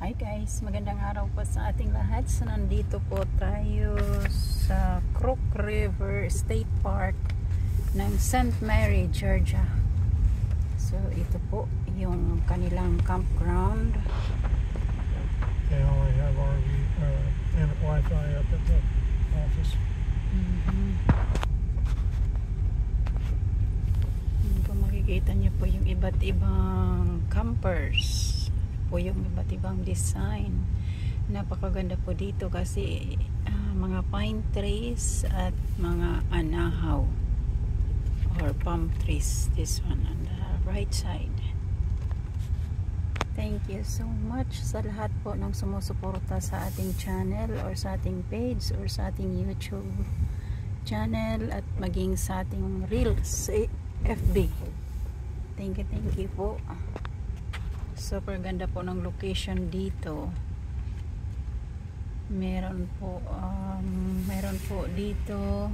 Hi guys, magandang araw po sa ating lahat. So nandito po tayo sa Crook River State Park ng St. Mary, Georgia. So ito po yung kanilang campground. They only have RV and Wi-Fi up at the office. Kung makikita niyo po yung iba't ibang campers po, yung iba't ibang design. Napakaganda po dito kasi mga pine trees at mga anahaw or palm trees. This one on the right side. Thank you so much sa lahat po ng sumusuporta sa ating channel or sa ating page or sa ating YouTube channel at maging sa ating Reels FB. Thank you po. Super ganda po ng location dito. Meron po dito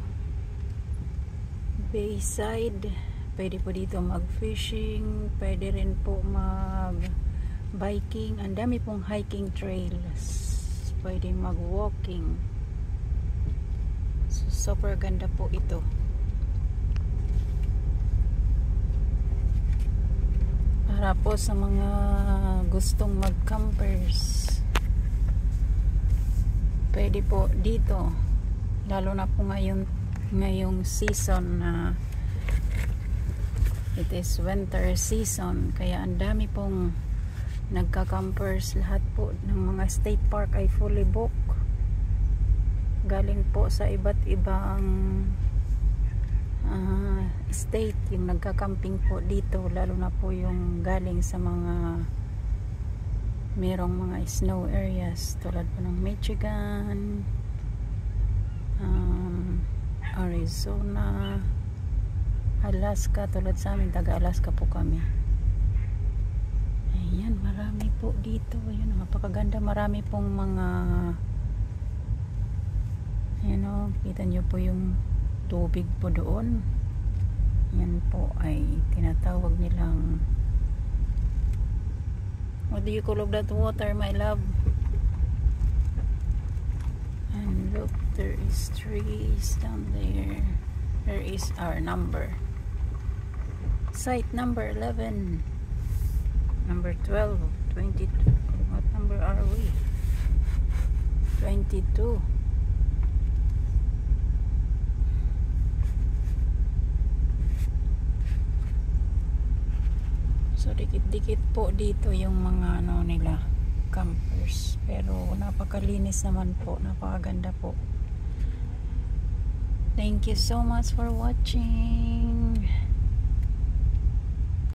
bayside. Pwede po dito mag-fishing, pwede rin po mag-biking. Ang dami pong hiking trails. Pwede mag-walking. So, super ganda po ito. Para po sa mga gustong mag-campers, pwede po dito, lalo na po ngayong season na it is winter season, kaya ang dami pong nagka-campers. Lahat po ng mga state park ay fully booked, galing po sa iba't ibang state yung nagka-camping po dito, lalo na po yung galing sa mga merong mga snow areas tulad po ng Michigan, Arizona, Alaska. Tulad sa amin, taga Alaska po kami. Ayan, marami po dito. Ayan, napakaganda. Marami pong mga kita nyo po yung tubig po doon. Yan po ay tinatawag nilang, what do you call of that water, my love? And look, there is trees down there. There is our number, site number 11, number 12, 22. What number are we? 22. So dikit-dikit po dito yung mga nila campers, pero napakalinis naman po, napakaganda po. Thank you so much for watching.